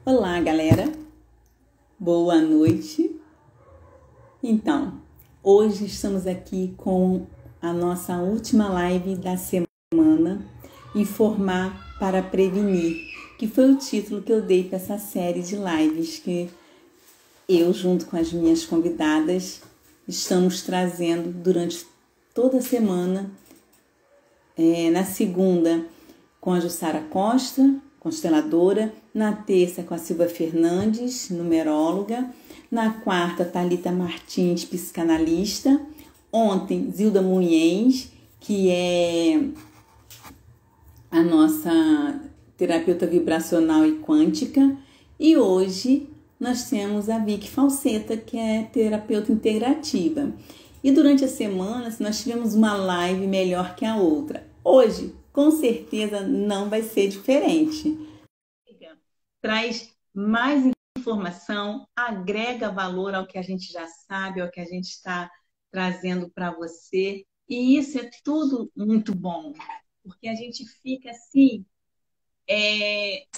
Olá, galera. Boa noite. Então, hoje estamos aqui com a nossa última live da semana, Informar para Prevenir, que foi o título que eu dei para essa série de lives que eu, junto com as minhas convidadas, estamos trazendo durante toda a semana. Na segunda, com a Jussara Costa, consteladora. Na terça, com a Silvia Fernandes, numeróloga. Na quarta, Thalita Martins, psicanalista. Ontem, Zilda Munhens, que é a nossa terapeuta vibracional e quântica. E hoje nós temos a Vicky Falseta, que é terapeuta integrativa. E durante a semana nós tivemos uma live melhor que a outra. Hoje, com certeza, não vai ser diferente. Traz mais informação, agrega valor ao que a gente já sabe, ao que a gente está trazendo para você. E isso é tudo muito bom, porque a gente fica assim,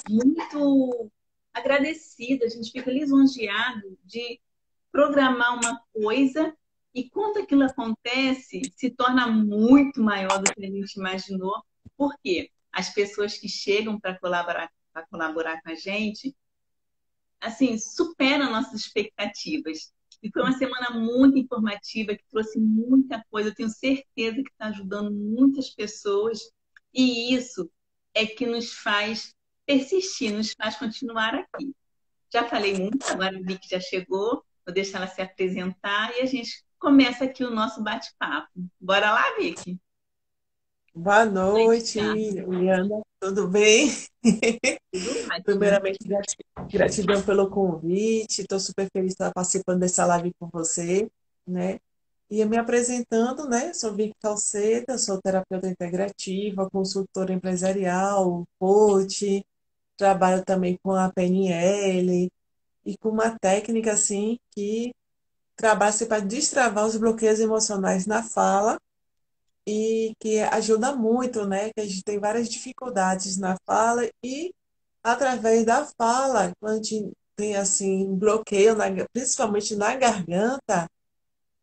muito agradecido, a gente fica lisonjeado de programar uma coisa e quando aquilo acontece, se torna muito maior do que a gente imaginou. Por quê? As pessoas que chegam para colaborar com a gente, assim, superam nossas expectativas. E foi uma semana muito informativa, que trouxe muita coisa. Eu tenho certeza que está ajudando muitas pessoas. E isso é que nos faz persistir, nos faz continuar aqui. Já falei muito, agora a Vicky já chegou. Vou deixar ela se apresentar e a gente começa aqui o nosso bate-papo. Bora lá, Vicky? Boa noite, Liana. Tudo bem? Tudo ótimo. Primeiramente, gratidão pelo convite. Estou super feliz de estar participando dessa live com você, né? E me apresentando, né? Sou Vicky Calceta, sou terapeuta integrativa, consultora empresarial, coach, trabalho também com a PNL e com uma técnica assim que trabalha para destravar os bloqueios emocionais na fala e que ajuda muito, né? Que a gente tem várias dificuldades na fala e através da fala, quando a gente tem assim bloqueio, principalmente na garganta,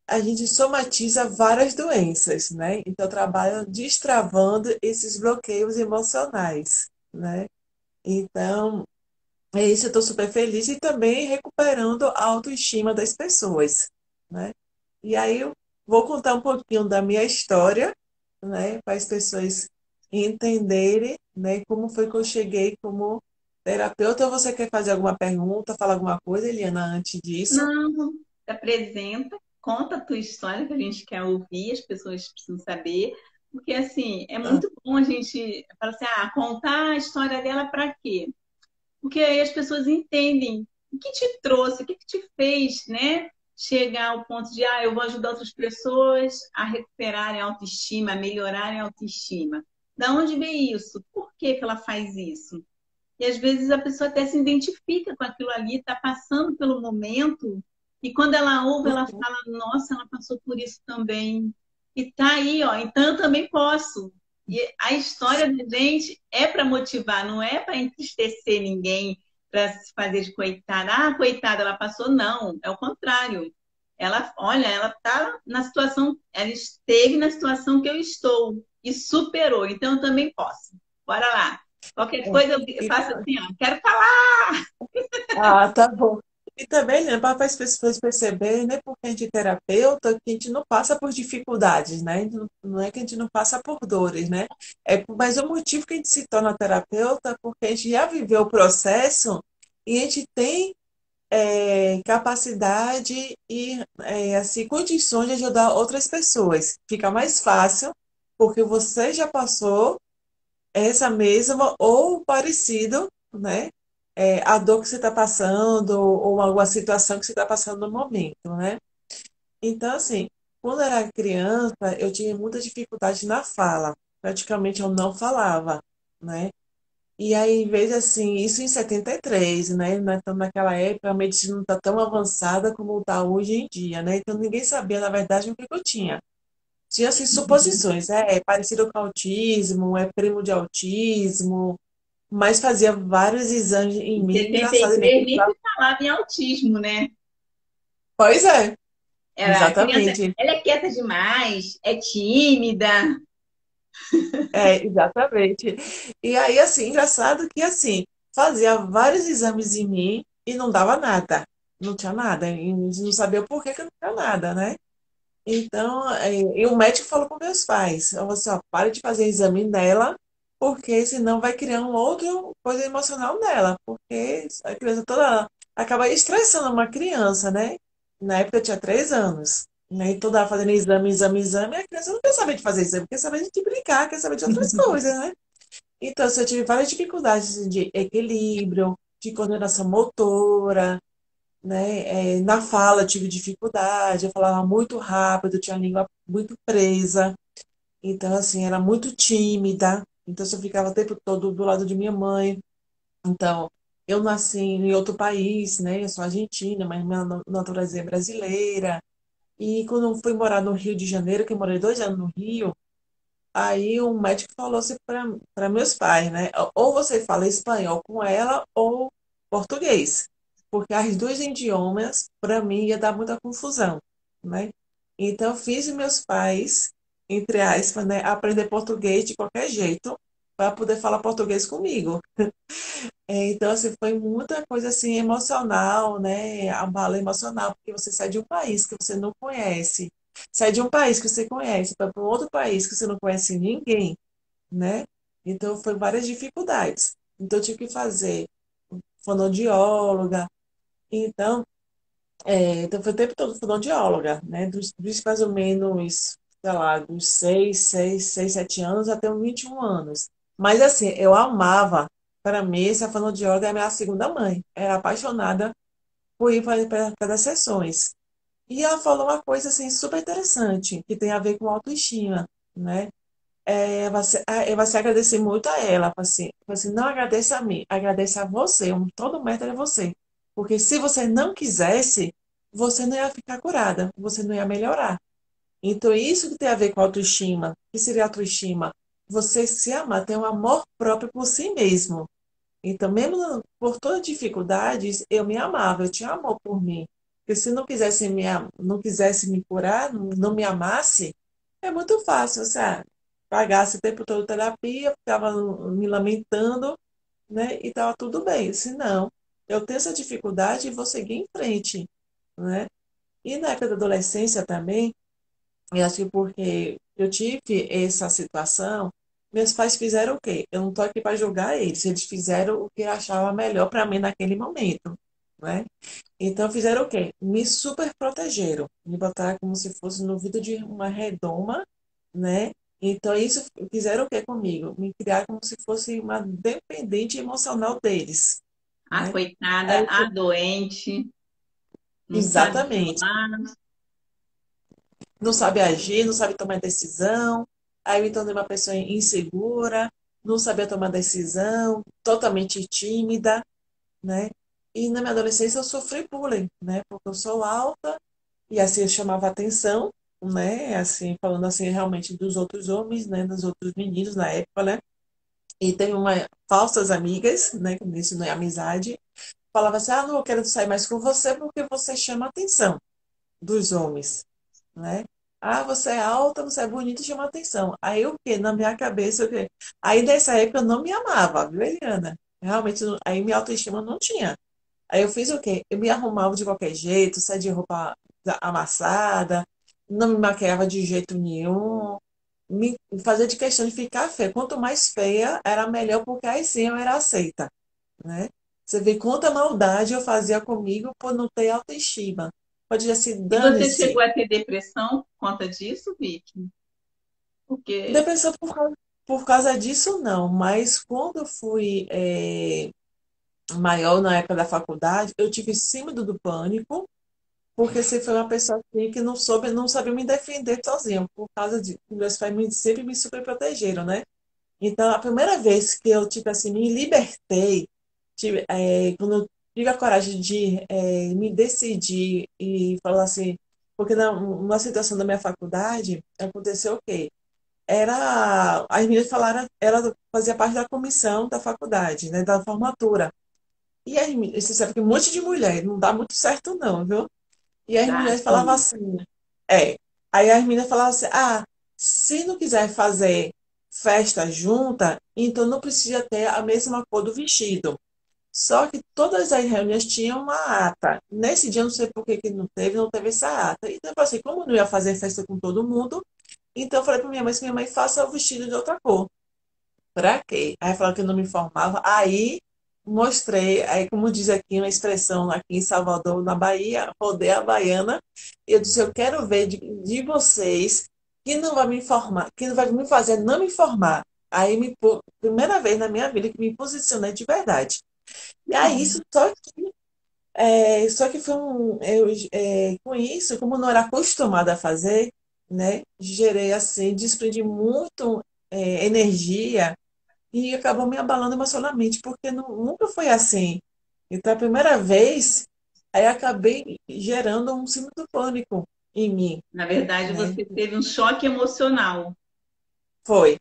a gente somatiza várias doenças, né? Então eu trabalho destravando esses bloqueios emocionais, né? Então, é isso, eu estou super feliz e também recuperando a autoestima das pessoas, né? E aí eu vou contar um pouquinho da minha história, né, para as pessoas entenderem, né, como foi que eu cheguei como terapeuta. Ou você quer fazer alguma pergunta, falar alguma coisa, Eliana, antes disso? Não, se apresenta, conta a tua história que a gente quer ouvir, as pessoas precisam saber, porque assim, é Ah, muito bom a gente falar assim, contar a história dela para quê? Porque aí as pessoas entendem o que te trouxe, o que te fez, né? Chegar ao ponto de, eu vou ajudar outras pessoas a recuperarem a autoestima, a melhorarem a autoestima. Da onde veio isso? Por que que ela faz isso? E às vezes a pessoa até se identifica com aquilo ali, está passando pelo momento, e quando ela ouve, ela uhum. fala, nossa, ela passou por isso também. E tá aí, ó, então eu também posso. E a história da gente é para motivar, não é para entristecer ninguém, para se fazer de coitada. Ah, coitada, ela passou, não, é o contrário. Ela, olha, ela tá na situação, ela esteve na situação que eu estou e superou, então eu também posso. Bora lá. Qualquer É. coisa eu E faço assim, ó, quero falar. Tá bom. E também, né, para as pessoas perceberem, né, porque a gente é terapeuta, que a gente não passa por dificuldades, né? Não é que a gente não passa por dores, né? Mas o motivo que a gente se torna terapeuta é porque a gente já viveu o processo e a gente tem capacidade e assim, condições de ajudar outras pessoas. Fica mais fácil porque você já passou essa mesma ou parecido, né? A dor que você está passando ou alguma situação que você está passando no momento, né? Então, assim, quando eu era criança, eu tinha muita dificuldade na fala. Praticamente eu não falava, né? E aí, veja assim, isso em 73, né? Então, naquela época, a medicina não está tão avançada como está hoje em dia, né? Então, ninguém sabia, na verdade, o que eu tinha. Tinha, assim, suposições, é parecido com autismo, é primo de autismo, mas fazia vários exames em Em mim, engraçado, né? 73 nem se falava em autismo, né? Pois é, Era a criança, exatamente. ela é quieta demais, é tímida. É, exatamente. E aí, assim, engraçado que, assim, fazia vários exames em mim e não dava nada. Não tinha nada. E não sabia o porquê que não tinha nada, né? Então, e o médico falou com meus pais, falou assim, ó, pare de fazer exame nela, porque senão vai criar um outro coisa emocional nela, porque a criança toda acaba estressando uma criança, né? Na época eu tinha 3 anos, né? E toda hora fazendo exame, exame, exame, e a criança não quer saber de fazer exame, quer saber de brincar, quer saber de outras coisas, né? Então, assim, eu tive várias dificuldades assim, de equilíbrio, de coordenação motora, né? Na fala eu tive dificuldade, eu falava muito rápido, tinha a língua muito presa, então assim, era muito tímida, então eu ficava o tempo todo do lado de minha mãe. Então, eu nasci em outro país, né? Eu sou argentina, mas minha natureza é brasileira. E quando eu fui morar no Rio de Janeiro, que eu morei 2 anos no Rio, aí um médico falou assim para meus pais, né? Ou você fala espanhol com ela ou português, porque as duas idiomas para mim ia dar muita confusão, né? Então eu fiz meus pais, entre aspas, né, aprender português de qualquer jeito para poder falar português comigo. Então, assim, foi muita coisa assim emocional, né? Abalo emocional, porque você sai de um país que você não conhece, sai de um país que você conhece para um outro país que você não conhece ninguém, né? Então, foi várias dificuldades. Então, eu tive que fazer fonoaudióloga. Então, então foi o tempo todo fonoaudióloga, né? Dos mais ou menos, sei lá, dos 7 anos até os 21 anos. Mas, assim, eu amava. Para mim, essa fonoaudióloga é a minha segunda mãe. Era apaixonada por ir para as sessões. E ela falou uma coisa, assim, super interessante, que tem a ver com autoestima, né? Você agradecer muito a ela, assim, não agradeça a mim, agradeça a você, todo o mérito é você. Porque se você não quisesse, você não ia ficar curada, você não ia melhorar. Então, isso que tem a ver com autoestima. O que seria autoestima? Você se amar, ter um amor próprio por si mesmo. Então, mesmo por todas as dificuldades, eu me amava, eu tinha amor por mim. Porque se não quisesse me curar, não me amasse, é muito fácil, você pagasse o tempo todo terapia, ficava me lamentando, né? E estava tudo bem. Se não, eu tenho essa dificuldade e vou seguir em frente, né? E na época da adolescência também, eu acho que porque eu tive essa situação, meus pais fizeram o quê? Eu não estou aqui para julgar eles, eles fizeram o que achavam melhor para mim naquele momento, né? Então fizeram o quê? Me super protegeram, me botaram como se fosse no vidro de uma redoma, né? Então isso fizeram o quê comigo? Me criar como se fosse uma dependente emocional deles, A né? coitada, Aí, a doente, não sabe exatamente. falar. Não sabe agir, não sabe tomar decisão. Aí eu me tornei uma pessoa insegura, não sabia tomar decisão, totalmente tímida, né? E na minha adolescência eu sofri bullying, né? Porque eu sou alta e assim eu chamava atenção, né? Assim, falando assim realmente dos outros homens, né? Dos outros meninos na época, né? E tem uma falsas amigas, né? Que isso não é amizade. Falava assim, não, eu quero sair mais com você porque você chama a atenção dos homens, né? Você é alta, você é bonita e chama atenção. Aí o quê? Na minha cabeça, o quê? Aí nessa época eu não me amava, viu, Eliana? Realmente, aí minha autoestima não tinha. Aí eu fiz o quê? Eu me arrumava de qualquer jeito, saia de roupa amassada, não me maquiava de jeito nenhum, me fazia de questão de ficar feia. Quanto mais feia, era melhor, porque aí sim eu era aceita, né? Você vê quanta maldade eu fazia comigo por não ter autoestima. Pode já se E você dane-se. chegou a ter depressão por conta disso, Vicky? Porque Depressão por causa disso, não. Mas quando eu fui maior, na época da faculdade, eu tive síndrome do pânico, porque você foi uma pessoa assim, que não sabia me defender sozinha, por causa de meus pais sempre me superprotegeram, né? Então, a primeira vez que eu, tipo assim, me libertei, quando eu tive a coragem de me decidir e falar assim, porque numa situação da minha faculdade, aconteceu o quê? as meninas falaram, ela fazia parte da comissão da faculdade, né, da formatura. E as meninas, você sabe que um monte de mulher, não dá muito certo não, viu? E as Tá, mulheres falavam sim. assim, é. Aí as meninas falavam assim, se não quiser fazer festa junta, então não precisa ter a mesma cor do vestido. Só que todas as reuniões tinham uma ata. Nesse dia, eu não sei por que que não teve essa ata. Então, eu falei assim, como eu não ia fazer festa com todo mundo, então eu falei para minha mãe, se minha mãe faça o vestido de outra cor. Pra quê? Aí falou que eu não me informava. Aí mostrei, aí como diz aqui uma expressão aqui em Salvador, na Bahia, rodei a baiana, e eu disse, eu quero ver de vocês que não vai me informar, que não vai me fazer não me informar. Aí primeira vez na minha vida que me posicionei de verdade. E aí isso só que foi com isso, como eu não era acostumada a fazer, né, gerei assim, desprendi muito energia e acabou me abalando emocionalmente, porque nunca foi assim. Então, a primeira vez, aí acabei gerando um síndrome do pânico em mim, Na verdade, né? você teve um choque emocional. Foi,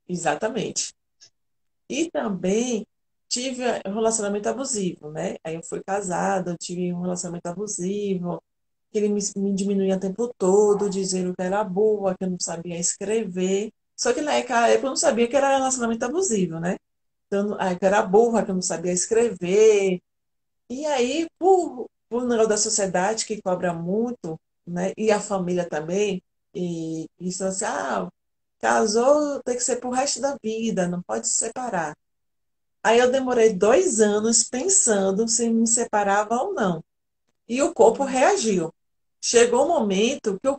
exatamente. E também tive um relacionamento abusivo, né? Aí eu fui casada, eu tive um relacionamento abusivo, que ele me diminuía o tempo todo, dizendo que eu era boa, que eu não sabia escrever. Só que naquela época eu não sabia que era relacionamento abusivo, né? Então, que eu era burra, que eu não sabia escrever. E aí, por negócio da sociedade que cobra muito, né? E a família também, e isso assim, casou tem que ser pro resto da vida, não pode se separar. Aí eu demorei 2 anos pensando se me separava ou não. E o corpo reagiu. Chegou um momento que o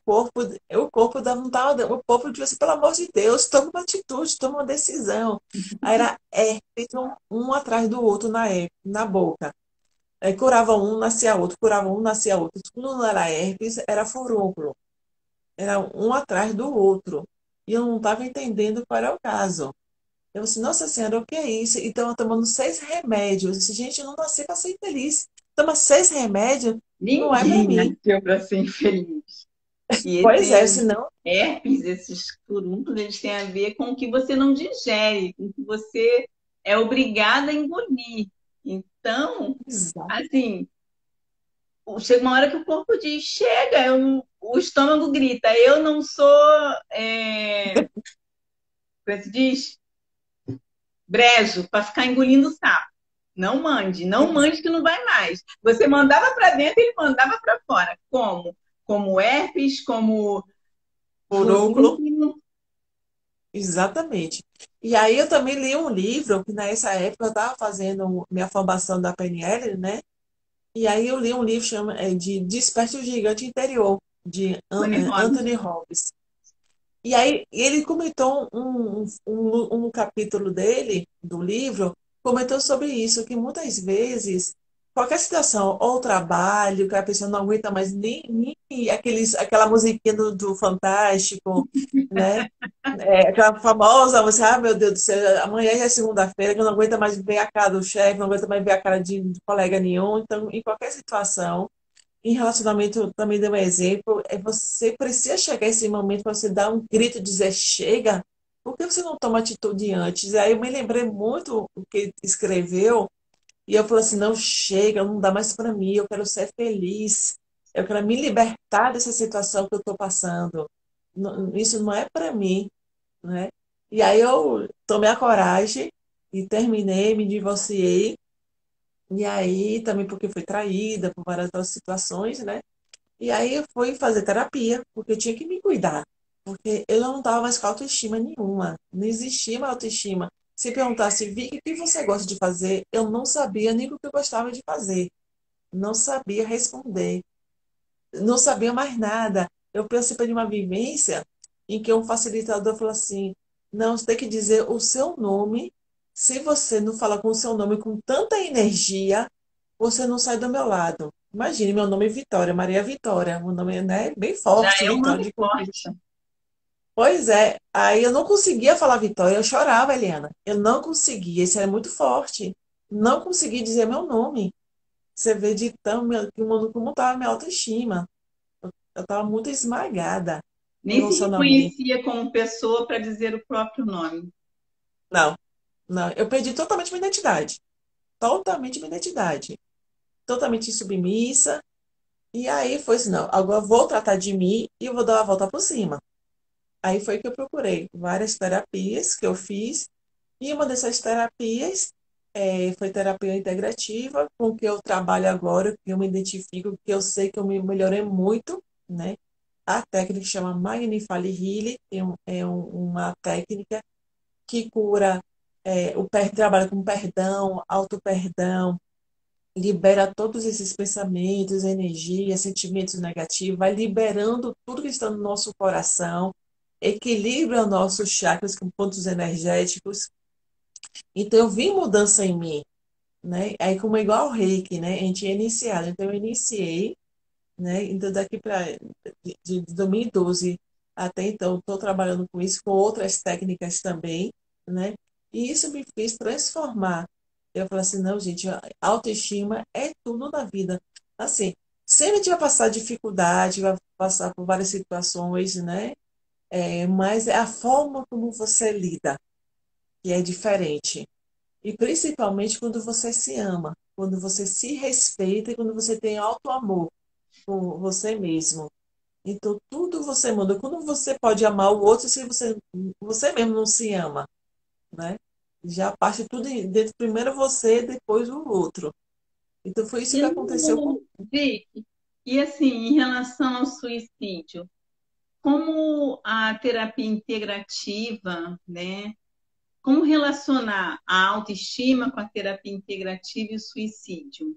corpo não tava, o corpo disse assim, pelo amor de Deus, toma uma atitude, toma uma decisão. Aí era herpes um atrás do outro na boca. Aí curava um, nascia outro, curava um, nascia outro. Quando não era herpes, era furúnculo. Era um atrás do outro. E eu não estava entendendo qual era o caso. Eu disse, nossa senhora, o que é isso? Então, eu tomando 6 remédios. Eu disse, gente, eu não nasci para ser feliz. Toma 6 remédios, não é para Ninguém mim. nasceu para ser infeliz. E Pois é, esses senão. herpes, esses furúnculos, eles têm a ver com o que você não digere, com o que você é obrigada a engolir. Então, assim, chega uma hora que o corpo diz, chega, o estômago grita, eu não sou, como se diz, brejo para ficar engolindo sapo. Não mande que não vai mais. Você mandava para dentro, ele mandava para fora. Como? Como herpes, como Furúnculo, furúnculo. exatamente. E aí eu também li um livro, que nessa época eu estava fazendo minha formação da PNL, né? E aí eu li um livro de Desperte o Gigante Interior, de Tony Robbins. Anthony Robbins. E aí ele comentou um capítulo dele, do livro, comentou sobre isso, que muitas vezes, qualquer situação, ou trabalho, que a pessoa não aguenta mais nem aquela musiquinha do Fantástico, né? Aquela famosa, você, meu Deus do céu, amanhã já é segunda-feira, que eu não aguento mais ver a cara do chefe, não aguento mais ver a cara de colega nenhum. Então, em qualquer situação, em relacionamento, eu também dei um exemplo, você precisa chegar a esse momento para você dar um grito e dizer chega, por que você não toma atitude antes? E aí eu me lembrei muito o que ele escreveu, e eu falei assim, não chega, não dá mais para mim, eu quero ser feliz, eu quero me libertar dessa situação que eu estou passando. Isso não é para mim, né? E aí eu tomei a coragem e terminei, me divorciei, e aí também porque fui traída por várias outras situações, né? E aí eu fui fazer terapia, porque eu tinha que me cuidar. Porque eu não estava mais com autoestima nenhuma. Não existia mais autoestima. Se perguntasse, Vicky, o que você gosta de fazer? Eu não sabia nem o que eu gostava de fazer. Não sabia responder. Não sabia mais nada. Eu participei de uma vivência em que um facilitador falou assim, não, você tem que dizer o seu nome. Se você não fala com o seu nome com tanta energia, você não sai do meu lado. Imagine, meu nome é Vitória, Maria Vitória. O nome, né, bem Já forte, é um Vitória nome de forte. Conquista. Pois é, aí eu não conseguia falar Vitória, eu chorava, Eliana. Eu não conseguia, isso era muito forte. Não conseguia dizer meu nome. Você vê como estava minha autoestima. Eu estava muito esmagada. Nem se emocionalmente. reconhecia como pessoa para dizer o próprio nome. Não, não. Eu perdi totalmente minha identidade. Totalmente minha identidade. Totalmente submissa. E aí foi assim, não, agora eu vou tratar de mim e eu vou dar uma volta por cima. Aí foi que eu procurei várias terapias que eu fiz. E uma dessas terapias foi terapia integrativa, com que eu trabalho agora, que eu me identifico, que eu sei que eu me melhorei muito, né? A técnica chama Magnify Healing, uma técnica que cura, trabalha com perdão, auto-perdão, libera todos esses pensamentos, energias, sentimentos negativos, vai liberando tudo que está no nosso coração, equilibra os nossos chakras com pontos energéticos. Então eu vi mudança em mim, né? Aí como é igual ao Reiki, né? A gente é iniciado. Então eu iniciei, né? Então daqui para de 2012 até então estou trabalhando com isso, com outras técnicas também, né? E isso me fez transformar. Eu falei assim, não, gente, a autoestima é tudo na vida. Assim, sempre a gente vai passar dificuldade, vai passar por várias situações, né? Mas é a forma como você lida que é diferente. E principalmente quando você se ama, quando você se respeita e quando você tem auto-amor com você mesmo. Então, tudo você muda. Quando você pode amar o outro se você mesmo não se ama, né? Já parte tudo dentro, primeiro você, depois o outro. Então, foi isso E, que aconteceu com... Vic, e assim, em relação ao suicídio, como a terapia integrativa, né? Como relacionar a autoestima com a terapia integrativa e o suicídio?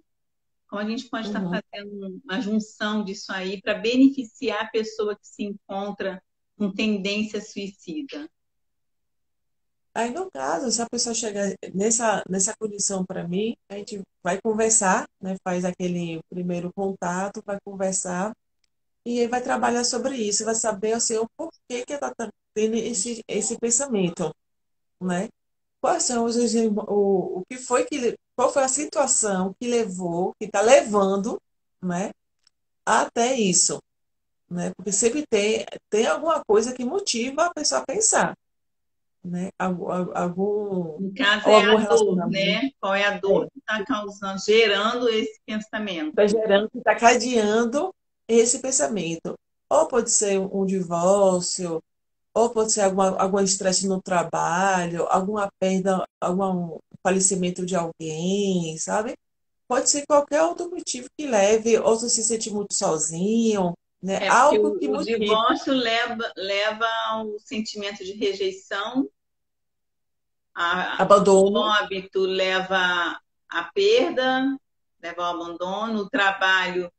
Como a gente pode estar Uhum. fazendo uma junção disso aí para beneficiar a pessoa que se encontra com tendência suicida? Aí, no caso, se a pessoa chegar nessa condição para mim, a gente vai conversar, né? Faz aquele primeiro contato, vai conversar. E aí vai trabalhar sobre isso, vai saber assim, o porquê que ela está tendo esse pensamento, né? Quais são o que foi qual foi a situação que levou, que está levando, né, até isso, né? Porque sempre tem alguma coisa que motiva a pessoa a pensar, né? No caso, Ou é algum a dor, relacionamento né? Qual é a dor que está causando, gerando esse está pensamento? gerando, que está cadeando esse pensamento. Ou pode ser um divórcio, ou pode ser algum estresse no trabalho, alguma perda, algum falecimento de alguém, sabe? Pode ser qualquer outro motivo que leve, ou se se sente muito sozinho, né? É porque Algo que o motive. divórcio leva ao sentimento de rejeição, o Abandono. óbito leva à perda, leva ao abandono, o trabalho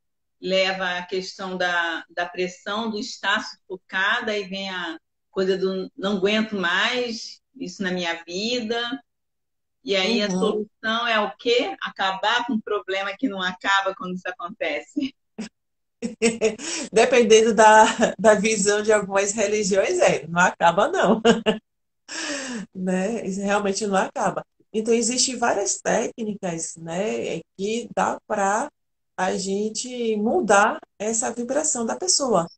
leva à questão da pressão, do estar sufocada, e vem a coisa do não aguento mais isso na minha vida. E aí a Uhum. solução é o quê? Acabar com um problema que não acaba quando isso acontece. Dependendo da visão de algumas religiões, não acaba não, né? Isso realmente não acaba. Então, existem várias técnicas, né, que dá para a gente mudar essa vibração da pessoa,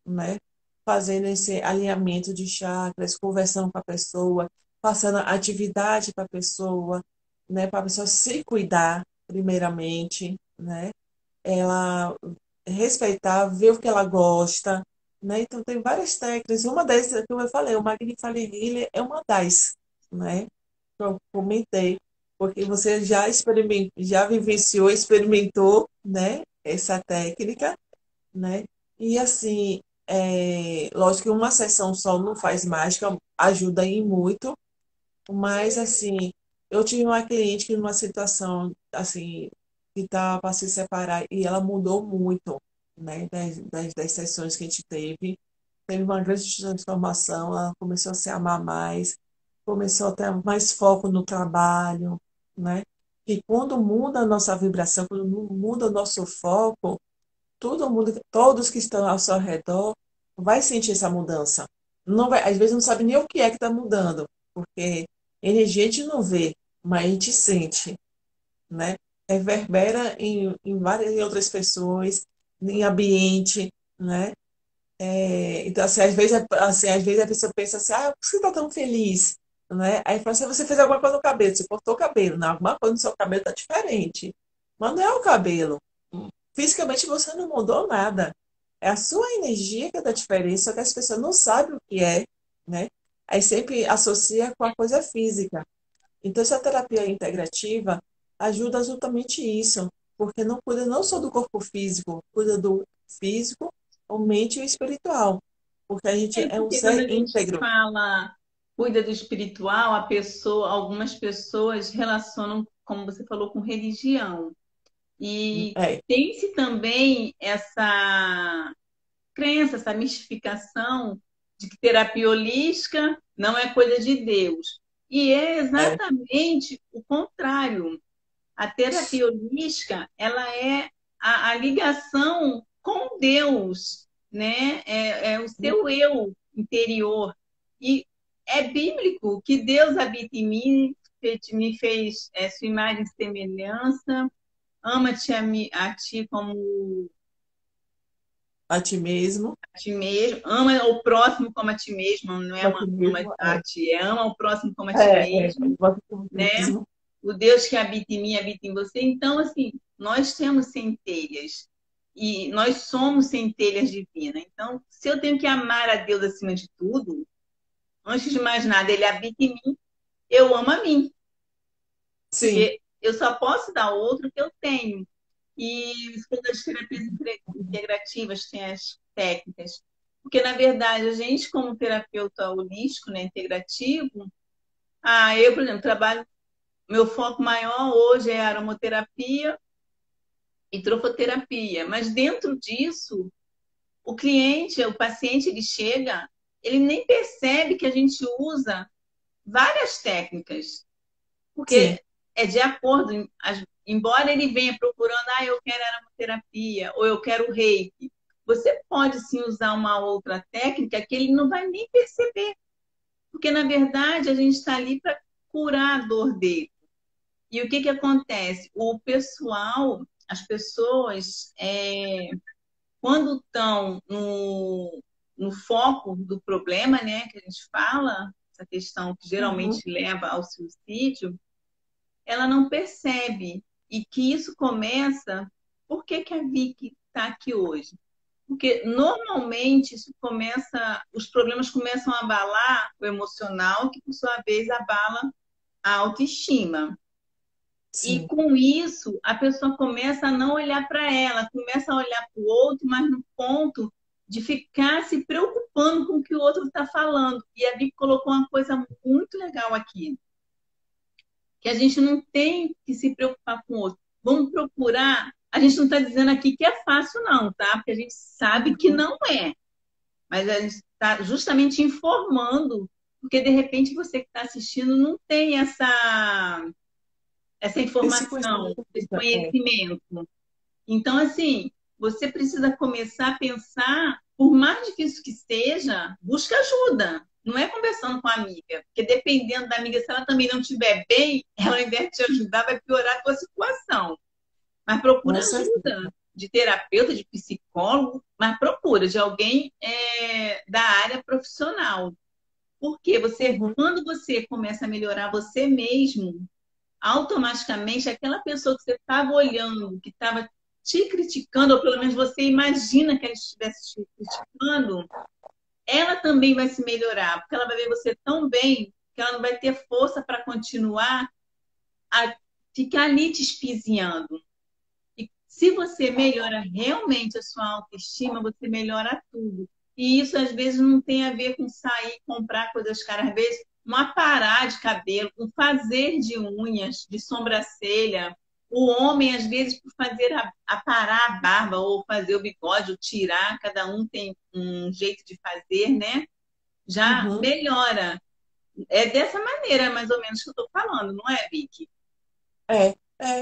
né? Fazendo esse alinhamento de chakras, conversando com a pessoa, passando atividade para a pessoa, né? Para a pessoa se cuidar, primeiramente, né? Ela respeitar, ver o que ela gosta, né? Então, tem várias técnicas. Uma dessas, como eu falei, o Magnify Healer é uma das, né? Que eu comentei, porque você já experimentou, já vivenciou, experimentou, né? Essa técnica, né? E assim, lógico que uma sessão só não faz mágica, ajuda em muito, mas assim, eu tive uma cliente que numa situação assim, que estava para se separar e ela mudou muito, né? Das sessões que a gente teve uma grande transformação, ela começou a se amar mais, começou a ter mais foco no trabalho, né? E quando muda a nossa vibração, quando muda o nosso foco, todo mundo, todos que estão ao seu redor vai sentir essa mudança. Não vai, às vezes não sabe nem o que é que está mudando, porque energia a gente não vê, mas a gente sente, né? Reverbera em várias outras pessoas, em ambiente, né? Então, assim, às vezes a pessoa pensa assim, ah, por que você está tão feliz? Né? Aí fala assim, você fez alguma coisa no cabelo, você cortou o cabelo, não, alguma coisa no seu cabelo está diferente. Mas não é o cabelo. Fisicamente você não mudou nada. É a sua energia que dá diferença, só que as pessoas não sabem o que é, né? Aí sempre associa com a coisa física. Então, essa terapia integrativa ajuda justamente isso, porque não cuida não só do corpo físico, cuida do físico, o mente e o espiritual, porque a gente é um Porque quando a ser gente íntegro. fala cuida do espiritual, a pessoa, algumas pessoas relacionam, como você falou, com religião. E É, tem-se também essa crença, essa mistificação de que terapia holística não é coisa de Deus. E é é, exatamente o contrário. A terapia holística, ela é a ligação com Deus, né? É o seu eu interior. E é bíblico que Deus habita em mim, me fez sua imagem e semelhança, ama-te a ti como a ti mesmo, a ti mesmo, ama o próximo como a ti mesmo, não é a ti ama mesmo, a ti, é ama o próximo como a ti mesmo, você né? mesmo. O Deus que habita em mim habita em você. Então, assim, nós temos centelhas e nós somos centelhas divinas. Então, se eu tenho que amar a Deus acima de tudo, antes de mais nada, Ele habita em mim, eu amo a mim, Sim, porque eu só posso dar ao outro o que eu tenho. E quando as terapias integrativas têm as técnicas, porque na verdade a gente como terapeuta holístico, né, integrativo, eu, por exemplo, trabalho, meu foco maior hoje é aromaterapia e trofoterapia, mas dentro disso, o cliente, o paciente, ele chega, ele nem percebe que a gente usa várias técnicas, sim, porque é de acordo, embora ele venha procurando, eu quero aromaterapia ou eu quero reiki, você pode sim usar uma outra técnica que ele não vai nem perceber, porque na verdade a gente está ali para curar a dor dele. E o que que acontece? O pessoal, as pessoas, quando estão no foco do problema, né, que a gente fala, essa questão que uhum, geralmente leva ao suicídio, ela não percebe e que isso começa. Por que que a Vicky está aqui hoje? Porque normalmente isso começa, os problemas começam a abalar o emocional, que por sua vez abala a autoestima. E sim. com isso, a pessoa começa a não olhar para ela, começa a olhar para o outro, mas no ponto de ficar se preocupando com o que o outro está falando. E a Vicky colocou uma coisa muito legal aqui, que a gente não tem que se preocupar com o outro. Vamos procurar. A gente não está dizendo aqui que é fácil, não, tá? Porque a gente sabe que Uhum. não é. Mas a gente está justamente informando, porque de repente você que está assistindo não tem essa Esse informação, conhecimento esse fica, conhecimento. Então, assim, você precisa começar a pensar, por mais difícil que seja, busca ajuda. Não é conversando com a amiga, porque dependendo da amiga, se ela também não estiver bem, ela, ao invés de te ajudar, vai piorar a tua situação. Mas procura com certeza. ajuda de terapeuta, de psicólogo, mas procura de alguém da área profissional. Porque Uhum. quando você começa a melhorar você mesmo, automaticamente aquela pessoa que você estava olhando, que estava te criticando, ou pelo menos você imagina que ela estivesse te criticando, ela também vai se melhorar, porque ela vai ver você tão bem que ela não vai ter força para continuar a ficar ali te espizinhando. E se você melhora realmente a sua autoestima, você melhora tudo. E isso às vezes não tem a ver com sair, comprar coisas caras, às vezes um aparar de cabelo, um fazer de unhas, de sobrancelha. O homem, às vezes, por fazer aparar a barba ou fazer o bigode, ou tirar, cada um tem um jeito de fazer, né? Já Uhum. melhora. É dessa maneira, mais ou menos, que eu estou falando, não é, Vicky?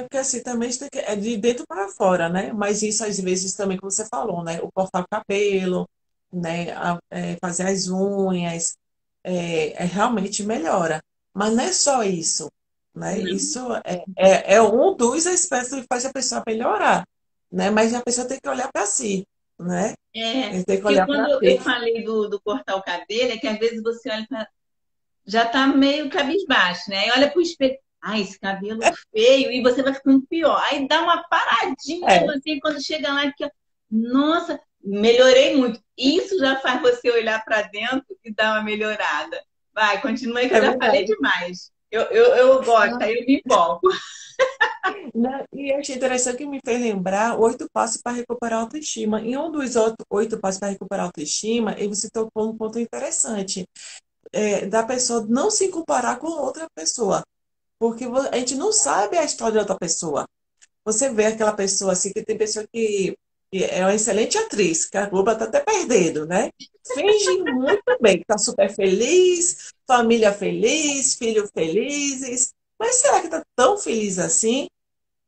Porque assim também isso tem é de dentro para fora, né? Mas isso às vezes também, como você falou, né? O cortar o cabelo, né? Fazer as unhas, realmente melhora. Mas não é só isso, né? Não. Isso é um dos aspectos que faz a pessoa melhorar, né? Mas a pessoa tem que olhar para si. né? É, Ele tem que porque olhar quando para eu frente. falei do cortar o cabelo, é que às vezes você olha pra, já tá meio cabisbaixo, né? Aí olha pro espelho, ai, esse cabelo feio, e você vai ficando pior. Aí dá uma paradinha, É, você, quando chega lá, que, nossa, melhorei muito. Isso já faz você olhar para dentro e dar uma melhorada. Vai, continua aí que eu é já falei verdade. demais. Eu gosto, aí eu me empolgo. E eu achei interessante que me fez lembrar 8 passos para recuperar a autoestima. Em um dos 8 passos para recuperar a autoestima, ele se tocou um ponto interessante, da pessoa não se comparar com outra pessoa. Porque a gente não sabe a história de outra pessoa. Você vê aquela pessoa assim, que tem pessoa que é uma excelente atriz, que a Globo está até perdendo, né? Finge muito bem, está super feliz, família feliz, filhos felizes. Mas será que está tão feliz assim?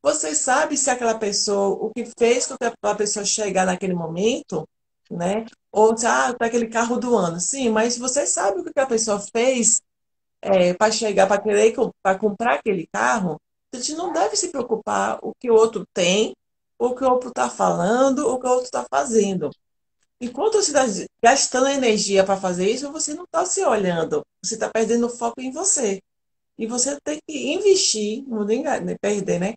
Você sabe se aquela pessoa, o que fez com que a pessoa chegar naquele momento, né? Ou se, para aquele carro do ano. Sim, mas você sabe o que a pessoa fez para chegar, para querer, para comprar aquele carro? A gente não deve se preocupar o que o outro tem, o que o outro está falando, o que o outro está fazendo. Enquanto você está gastando energia para fazer isso, você não está se olhando. Você está perdendo foco em você. E você tem que investir, não nem perder, né?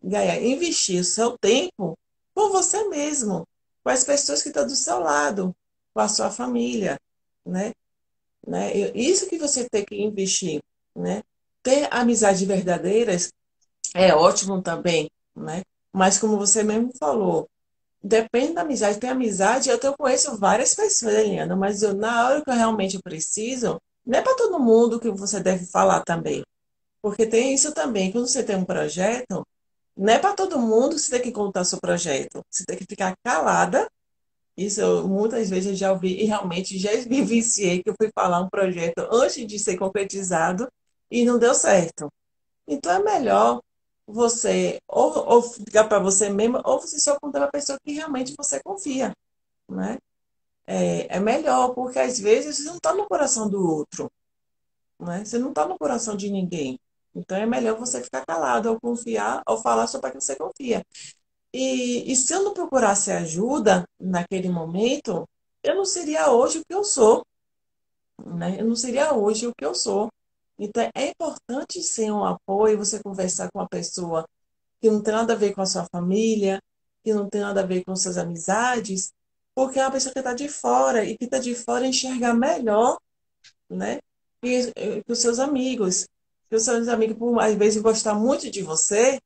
Ganhar, investir o seu tempo por você mesmo, com as pessoas que estão do seu lado, com a sua família, né? Isso que você tem que investir, né? Ter amizades verdadeiras é ótimo também, né? Mas como você mesmo falou, depende da amizade. Tem amizade, eu conheço várias pessoas, Eliana, mas na hora que eu realmente preciso, não é para todo mundo que você deve falar também. Porque tem isso também, quando você tem um projeto, não é para todo mundo que você tem que contar seu projeto. Você tem que ficar calada. Isso muitas vezes eu já ouvi e realmente já me viciei que eu fui falar um projeto antes de ser concretizado e não deu certo. Então é melhor você ou ficar para você mesmo ou você só contar para a pessoa que realmente você confia, né? É melhor, porque às vezes você não está no coração do outro, né? Você não está no coração de ninguém. Então é melhor você ficar calado ou confiar ou falar só para quem você confia. E se eu não procurasse ajuda naquele momento, eu não seria hoje o que eu sou, né? Eu não seria hoje o que eu sou. Então é importante ser um apoio, você conversar com uma pessoa que não tem nada a ver com a sua família, que não tem nada a ver com suas amizades, porque é uma pessoa que está de fora e que está de fora enxergar melhor, né? Que os seus amigos. Que os seus amigos, por às vezes gostar muito de você,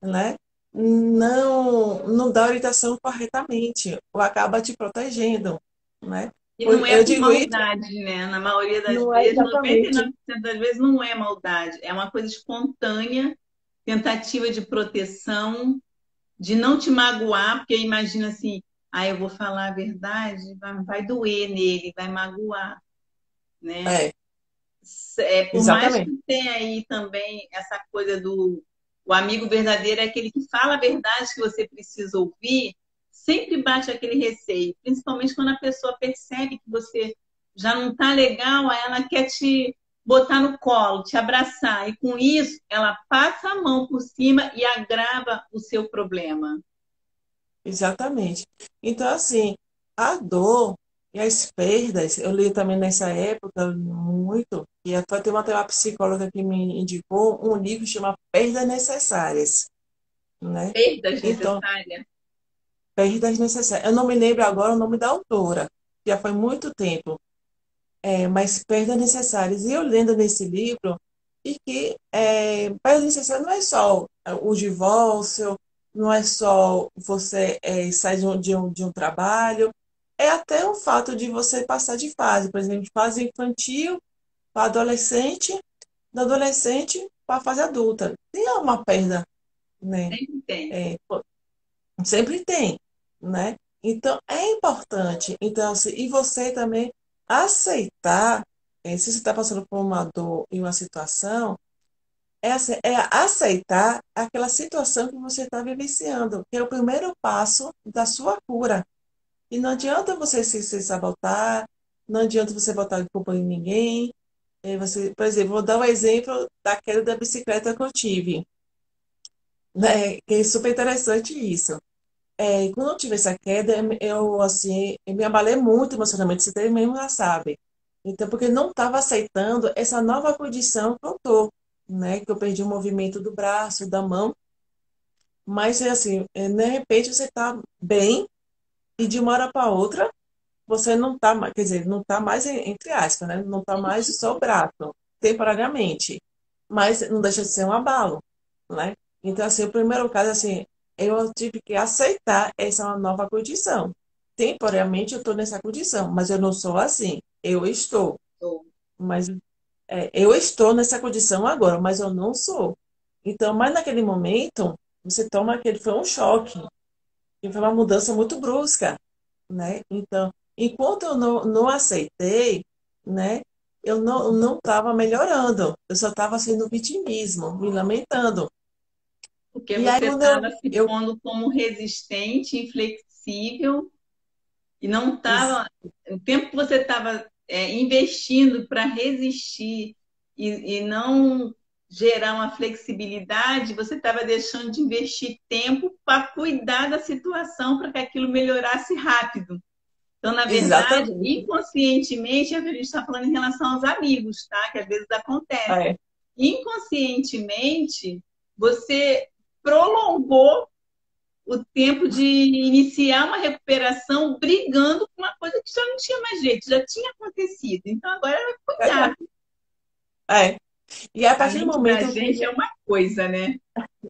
né? Não dá orientação corretamente, ou acaba te protegendo, né? E não é Eu por digo isso, maldade, né? Na maioria das não é vezes, exatamente. 99% das vezes não é maldade, é uma coisa espontânea, tentativa de proteção, de não te magoar, porque imagina assim, ah, eu vou falar a verdade, vai doer nele, vai magoar, né? É, Por mais exatamente. que tenha aí também essa coisa do o amigo verdadeiro é aquele que fala a verdade que você precisa ouvir, sempre bate aquele receio, principalmente quando a pessoa percebe que você já não está legal, aí ela quer te botar no colo, te abraçar, e com isso ela passa a mão por cima e agrava o seu problema. Exatamente. Então, assim, a dor e as perdas, eu li também nessa época muito, e até tem uma psicóloga que me indicou um livro que chama Perdas Necessárias, né? Perdas Então, necessárias. Perdas Necessárias. Eu não me lembro agora o nome da autora, já foi muito tempo, mas Perdas Necessárias. E eu lendo nesse livro, e que perdas necessárias não é só o divórcio, não é só você sair de um trabalho, é até o fato de você passar de fase, por exemplo, de fase infantil para adolescente, da adolescente para a fase adulta. Tem uma perda, né? Sempre tem. Pô, sempre tem, né? Então é importante. Então, assim, e você também aceitar, se você está passando por uma dor e uma situação, é aceitar aquela situação que você está vivenciando, que é o primeiro passo da sua cura. E não adianta você se sabotar, não adianta você botar culpa em ninguém. Por exemplo, vou dar um exemplo da queda da bicicleta que eu tive, né? Que é super interessante isso. quando eu tive essa queda, eu, assim, eu me abalei muito emocionalmente, você mesmo já sabe. Então, porque eu não estava aceitando essa nova condição que eu tô, né? Que eu perdi o movimento do braço, da mão. Mas, é assim, de repente você está bem e de uma hora para outra você não está mais, quer dizer, não está mais, entre aspas, né? Não está mais só o braço, temporariamente. Mas não deixa de ser um abalo, né? Então, assim, o primeiro caso, assim, eu tive que aceitar essa nova condição. Temporariamente eu estou nessa condição, mas eu não sou assim. Eu estou, mas eu estou nessa condição agora, mas eu não sou. Então, mas naquele momento, você toma aquele, foi um choque, e foi uma mudança muito brusca, né? Então, enquanto eu não aceitei, né? Eu não estava melhorando, eu só estava sendo vitimismo, me lamentando. Porque E aí, você quando estava se eu pondo como resistente, inflexível, e não ex- estava. O tempo que você estava investindo para resistir e não gerar uma flexibilidade, você estava deixando de investir tempo para cuidar da situação, para que aquilo melhorasse rápido. Então, na verdade, exatamente, inconscientemente, é o que a gente está falando em relação aos amigos, tá? Que às vezes acontece. é, Inconscientemente, você prolongou o tempo de iniciar uma recuperação brigando com uma coisa que já não tinha mais jeito, já tinha acontecido. Então, agora é cuidar. verdade. É. E a A partir do mente da momento, gente é uma coisa, né?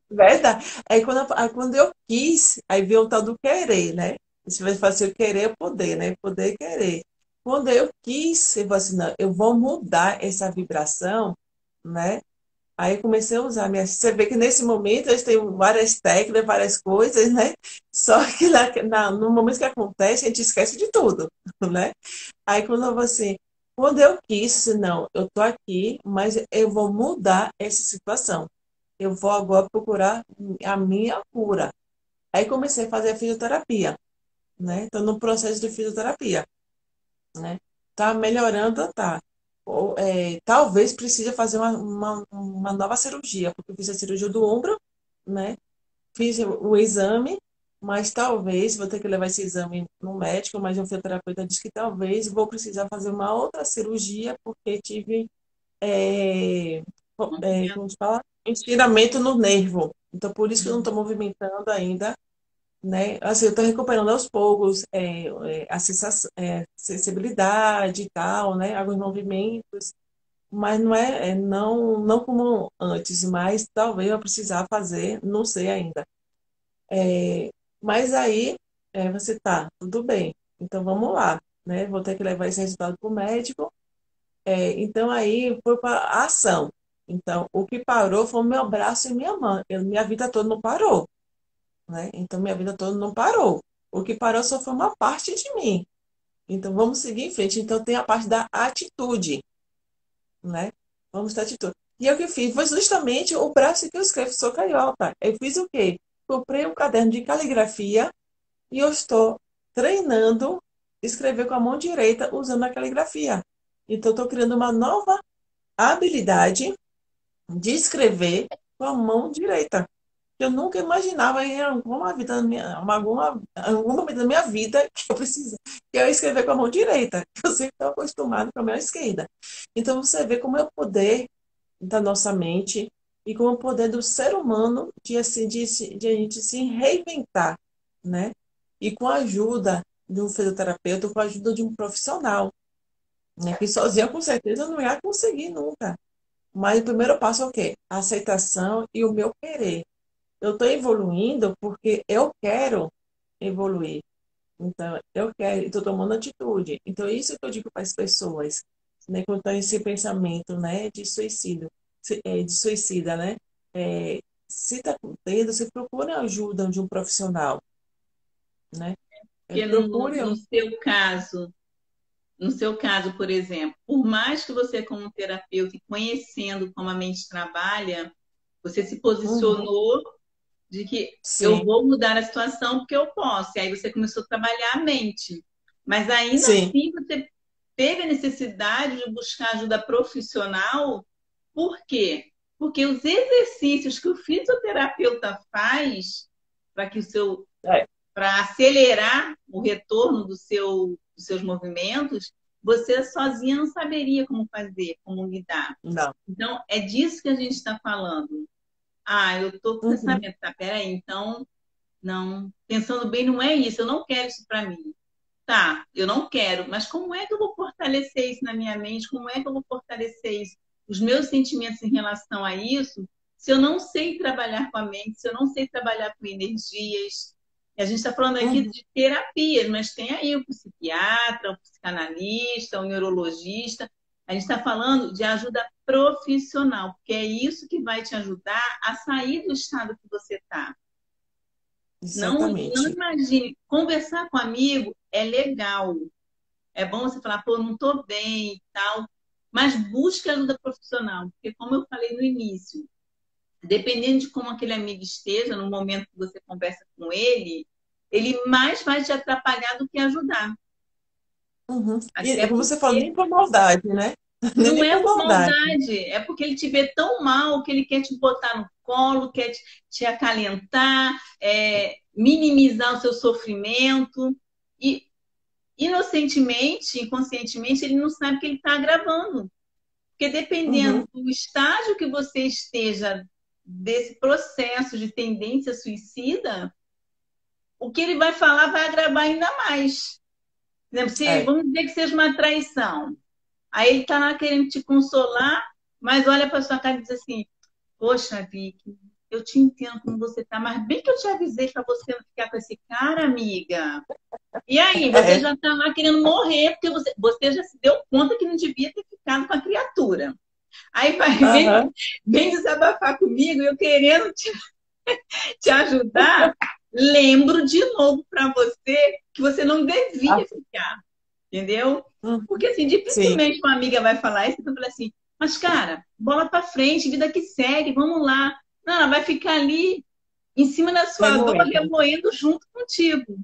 verdade, aí quando eu quis, aí veio o tal do querer, né? Você vai fazer o querer é poder, né? Poder é querer. Quando eu quis, eu falei assim, não, eu vou mudar essa vibração, né? Aí comecei a usar minha. Você vê que nesse momento eles têm várias técnicas, várias coisas, né? Só que no momento que acontece, a gente esquece de tudo, né? Aí quando eu vou assim, quando eu quis, não, eu tô aqui, mas eu vou mudar essa situação. Eu vou agora procurar a minha cura. Aí comecei a fazer a fisioterapia, né? Estou no processo de fisioterapia, né? Tá melhorando, tá. Talvez precise fazer uma nova cirurgia, porque eu fiz a cirurgia do ombro, né? Fiz o exame, mas talvez vou ter que levar esse exame no médico, mas o fisioterapeuta disse que talvez vou precisar fazer uma outra cirurgia, porque tive, é, como se fala? Estiramento no nervo. Então, por isso que eu não estou movimentando ainda, né? Assim, eu estou recuperando aos poucos a sensibilidade e tal, né? Alguns movimentos, mas não como antes, mas talvez eu precisar fazer, não sei ainda. Mas aí você tá, tudo bem, então vamos lá, né? Vou ter que levar esse resultado para o médico. Então aí foi para a ação. Então, o que parou foi o meu braço e minha mão. Minha vida toda não parou, né? Então, minha vida toda não parou. O que parou só foi uma parte de mim. Então, vamos seguir em frente. Então, tem a parte da atitude, né? Vamos ter atitude. E o que eu fiz foi justamente o braço que eu escrevo, sou carioca. Eu fiz o quê? Comprei um caderno de caligrafia e eu estou treinando escrever com a mão direita usando a caligrafia. Então, estou criando uma nova habilidade de escrever com a mão direita. Eu nunca imaginava em alguma momento da minha vida que que eu ia escrever com a mão direita. Eu sempre estou acostumado com a mão esquerda. Então você vê como é o poder da nossa mente e como é o poder do ser humano de a gente se reinventar, né? E com a ajuda de um fisioterapeuta, com a ajuda de um profissional, né? Que sozinha com certeza eu não ia conseguir nunca. Mas o primeiro passo é o quê? A aceitação e o meu querer. Eu estou evoluindo porque eu quero evoluir. Então, eu quero, estou tomando atitude. Então, é isso que eu digo para as pessoas, né, quando estão esse pensamento, né, de suicídio, de suicida, né? Se está com medo, você procure a ajuda de um profissional, né? Porque Procure. no seu caso, por exemplo, por mais que você, como terapeuta e conhecendo como a mente trabalha, você se Uhum, posicionou de que eu sim, vou mudar a situação porque eu posso. E aí você começou a trabalhar a mente. Mas ainda sim, assim você teve a necessidade de buscar ajuda profissional. Por quê? Porque os exercícios que o fisioterapeuta faz para que o seu é, para acelerar o retorno dos seus movimentos, você sozinha não saberia como fazer, como lidar. Não. Então, é disso que a gente está falando. Ah, eu estou com Uhum. pensamento, tá? Peraí, então, não, pensando bem, não é isso, eu não quero isso para mim. Tá, eu não quero, mas como é que eu vou fortalecer isso na minha mente? Como é que eu vou fortalecer isso, os meus sentimentos em relação a isso, se eu não sei trabalhar com a mente, se eu não sei trabalhar com energias? E a gente está falando aqui Uhum. de terapias, mas tem aí o psiquiatra, o psicanalista, o neurologista. A gente está falando de ajuda profissional, porque é isso que vai te ajudar a sair do estado que você está. Não Exatamente. imagine, conversar com amigo é legal. É bom você falar, pô, não estou bem e tal, mas busque ajuda profissional, porque como eu falei no início, dependendo de como aquele amigo esteja, no momento que você conversa com ele mais vai te atrapalhar do que ajudar. Uhum. E Até como você falou, porque nem por maldade, né? não Nem é por por maldade. maldade, é porque ele te vê tão mal que ele quer te botar no colo, quer te acalentar, minimizar o seu sofrimento. E inocentemente, inconscientemente, ele não sabe que ele está agravando. Porque dependendo Uhum. do estágio que você esteja desse processo de tendência suicida, o que ele vai falar vai agravar ainda mais. Por exemplo, se, É. vamos dizer que seja uma traição. Aí ele está lá querendo te consolar, mas olha para sua cara e diz assim: poxa, Vicky, eu te entendo como você está, mas bem que eu te avisei para você não ficar com esse cara, amiga. E aí, você É. já está lá querendo morrer, porque você já se deu conta que não devia ter ficado com a criatura. Aí vai, Aham. vem desabafar comigo, eu querendo te ajudar, lembro de novo para você que você não Ah, devia ficar, entendeu? uhum. Porque assim, Sim. dificilmente uma amiga vai falar isso, então eu falo assim, mas cara, bola para frente, vida que segue, vamos lá. Não, ela vai ficar ali em cima da sua dor, Remoendo. remoendo junto contigo.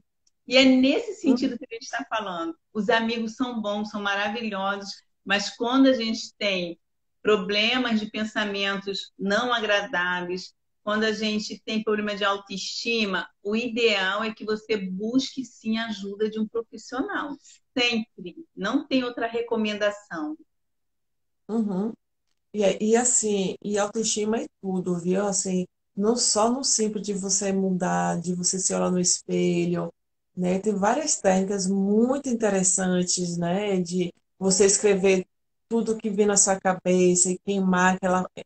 E é nesse Uhum. sentido que a gente está falando. Os amigos são bons, são maravilhosos, mas quando a gente tem problemas de pensamentos não agradáveis, quando a gente tem problema de autoestima, o ideal é que você busque sim a ajuda de um profissional. Sempre. Não tem outra recomendação. Uhum. E assim, e autoestima é tudo, viu? Assim, não só no simples de você mudar, de você se olhar no espelho, né? Tem várias técnicas muito interessantes, né? De você escrever tudo que vem na sua cabeça e queimar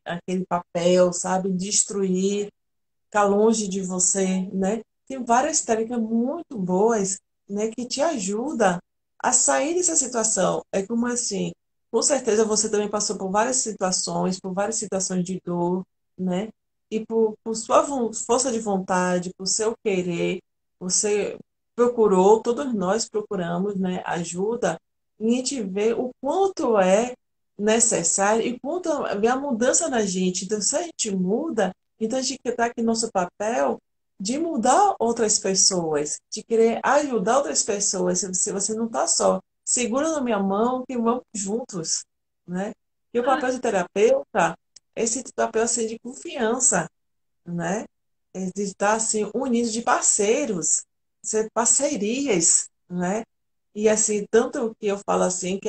aquele papel, sabe? Destruir, ficar longe de você, né? Tem várias técnicas muito boas, né? Que te ajudam a sair dessa situação. É como assim, com certeza você também passou por várias situações de dor, né? E por sua força de vontade, por seu querer, você procurou, todos nós procuramos, né? Ajuda e a gente vê o quanto é necessário e quanto é a mudança na gente. Então, se a gente muda, então, a gente está aqui no nosso papel de mudar outras pessoas, de querer ajudar outras pessoas. Se você não está só, segura na minha mão que vamos juntos, né? E o papel de terapeuta é esse papel assim, de confiança, né? É de estar assim, unidos de parceiros, ser parcerias, né? E assim, tanto que eu falo assim, que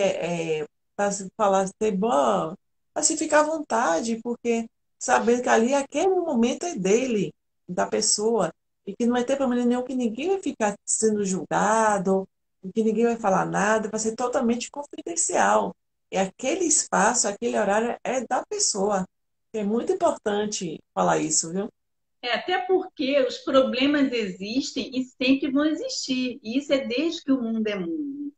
para falar, ter boa, para se ficar à vontade, porque sabendo que ali aquele momento é dele, da pessoa, e que não vai ter problema nenhum, que ninguém vai ficar sendo julgado, e que ninguém vai falar nada, vai ser totalmente confidencial. E aquele espaço, aquele horário é da pessoa. É muito importante falar isso, viu? Até porque os problemas existem e sempre vão existir. E isso é desde que o mundo é mundo.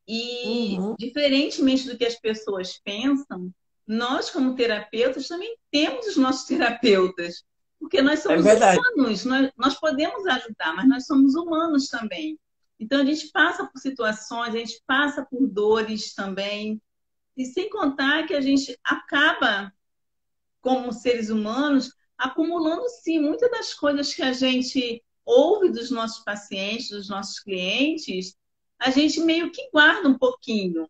E, Uhum, diferentemente do que as pessoas pensam, nós, como terapeutas, também temos os nossos terapeutas, porque nós é somos verdade. humanos, nós podemos ajudar, mas nós somos humanos também. Então, a gente passa por situações, a gente passa por dores também, e sem contar que a gente acaba, como seres humanos, acumulando, sim, muitas das coisas que a gente ouve dos nossos pacientes, dos nossos clientes, a gente meio que guarda um pouquinho.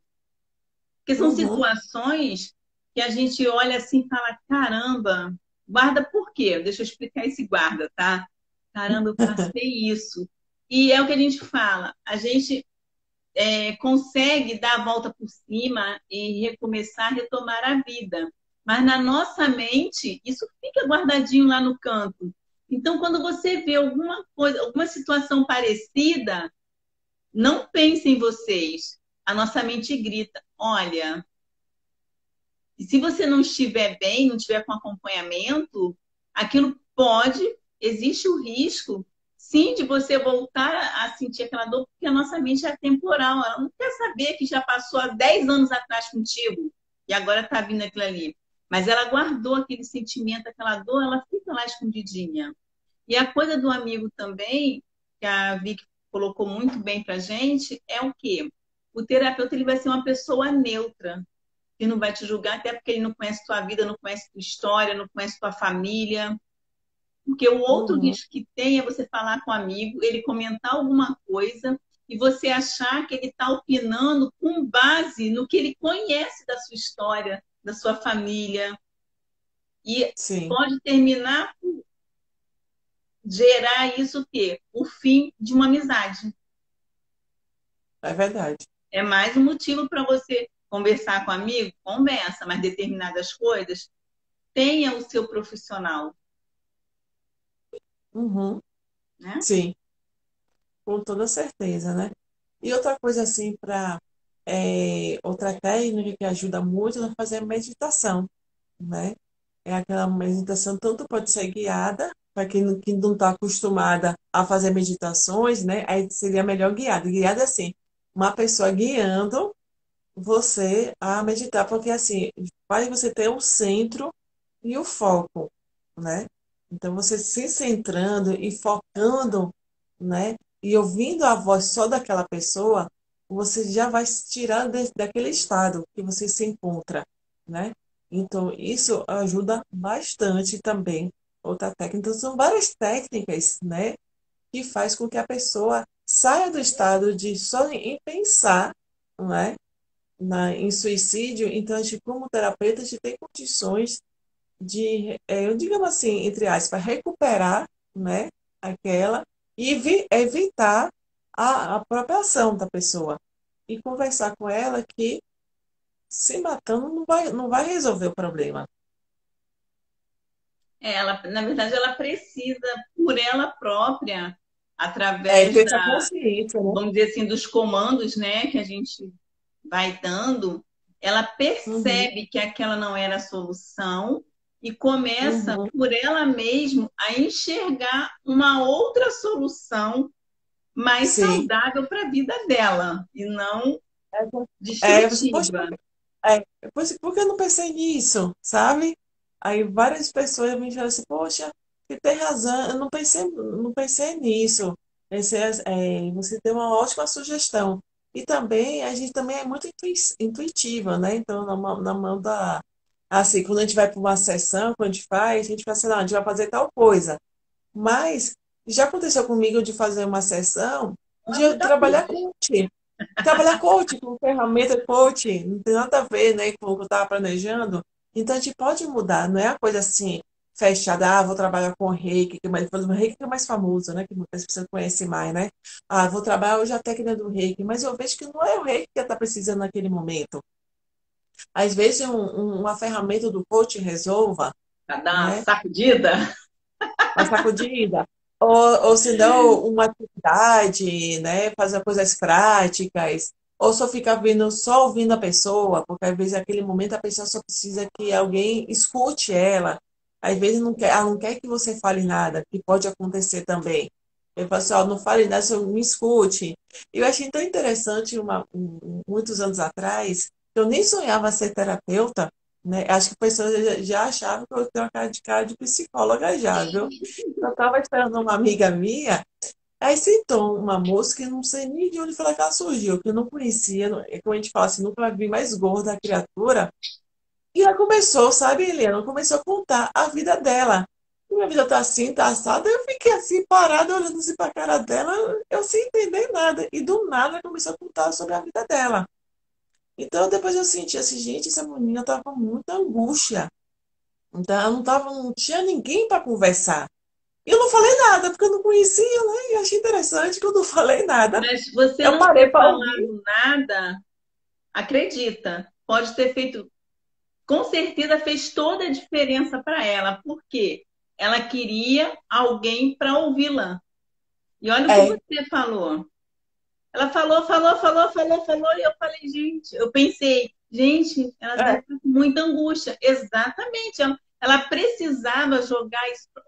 Porque são Uhum. situações que a gente olha assim e fala: caramba, guarda por quê? Deixa eu explicar esse guarda, tá? Caramba, eu passei isso. E é o que a gente fala, a gente consegue dar a volta por cima e recomeçar, retomar a vida. Mas na nossa mente, isso fica guardadinho lá no canto. Então, quando você vê alguma coisa, alguma situação parecida, não pense em vocês. A nossa mente grita: olha, e se você não estiver bem, não estiver com acompanhamento, aquilo pode, existe o risco, sim, de você voltar a sentir aquela dor, porque a nossa mente é temporal. Ela não quer saber que já passou há 10 anos atrás contigo e agora está vindo aquilo ali. Mas ela guardou aquele sentimento, aquela dor, ela fica lá escondidinha. E a coisa do amigo também, que a Vicky colocou muito bem para a gente, é o quê? O terapeuta ele vai ser uma pessoa neutra, que não vai te julgar, até porque ele não conhece tua vida, não conhece tua história, não conhece tua família. Porque o outro Uhum. risco que tem é você falar com um amigo, ele comentar alguma coisa e você achar que ele está opinando com base no que ele conhece da sua história, da sua família. E Sim, pode terminar por gerar isso o quê? O fim de uma amizade. é verdade. É mais um motivo para você conversar com um amigo, conversa, mas determinadas coisas, tenha o seu profissional, Uhum. né? Sim, com toda certeza, né? E outra coisa assim, outra técnica que ajuda muito é fazer a meditação, né? É aquela meditação, tanto pode ser guiada, para quem não está acostumada a fazer meditações, né? Aí seria melhor guiada. Guiada assim, uma pessoa guiando você a meditar, porque assim, faz você ter um centro e o foco, né? Então você se centrando e focando, né? E ouvindo a voz só daquela pessoa, você já vai se tirar daquele estado que você se encontra, né? Então isso ajuda bastante também. Outra técnica, então, são várias técnicas, né? Que faz com que a pessoa saia do estado de só em pensar, não é? Em suicídio, então a gente, como terapeuta, a gente tem condições de, eu digamos assim, entre aspas, recuperar, né, aquela e evitar a própria ação da pessoa. E conversar com ela que se matando não vai resolver o problema. Ela, na verdade, ela precisa, por ela própria, É através ter essa da, consciência, né? vamos dizer assim, dos comandos, né, que a gente vai dando, ela Uhum, percebe que aquela não era a solução e começa, uhum, por ela mesma, a enxergar uma outra solução mais sim. saudável para a vida dela e não Você pode, destrutiva. por que eu não pensei nisso, sabe? Aí várias pessoas me falam assim, poxa, você tem razão, eu não pensei nisso. Você deu uma ótima sugestão. E também, a gente também é muito intuitiva, né? Então, na mão da... Assim, quando a gente vai para uma sessão, quando a gente fala assim, não, a gente vai fazer tal coisa. Mas já aconteceu comigo de fazer uma sessão de eu Muita trabalhar coisa. com trabalhar coach, com ferramenta coach, não tem nada a ver, né, com o que eu estava planejando. Então, a gente pode mudar, não é a coisa assim, fechada, vou trabalhar com reiki, o reiki que é mais famoso, né, que muitas pessoas conhecem mais, né? Ah, vou trabalhar hoje a técnica do reiki, mas eu vejo que não é o reiki que está precisando naquele momento. Às vezes, uma ferramenta do coach resolva, Para dar uma né? sacudida. Uma sacudida. Ou se não, uma atividade, né? Fazer coisas práticas. Ou só ficar vendo, só ouvindo a pessoa, porque às vezes naquele momento a pessoa só precisa que alguém escute ela. Às vezes ela não quer que você fale nada, que pode acontecer também. Eu falo assim, ó, não fale nada, só me escute. Eu achei tão interessante muitos anos atrás, que eu nem sonhava ser terapeuta, né? Acho que a pessoa já achava que eu tenho uma cara de psicóloga já, viu? Eu estava esperando uma amiga minha, aí sentou uma moça que não sei nem de onde foi que ela surgiu, que eu não conhecia, é como a gente fala assim, nunca vi mais gorda a criatura. E ela começou, sabe, Helena? Ela começou a contar a vida dela. E minha vida tá assim, tá assada. Eu fiquei assim, parada, olhando assim pra cara dela, eu sem entender nada. E do nada ela começou a contar sobre a vida dela. Então depois eu senti assim, gente, essa menina tava com muita angústia. Então ela não tinha ninguém para conversar. E eu não falei nada, porque eu não conhecia, né? E achei interessante que eu não falei nada. Mas você Eu não parei ter para ouvir. falado nada, acredita, pode ter feito, com certeza fez toda a diferença para ela. Por quê? Ela queria alguém para ouvi-la. E olha o que É, você falou. Ela falou, e eu falei, gente, eu pensei, gente, ela deve é, estar com muita angústia. Exatamente, ela precisava jogar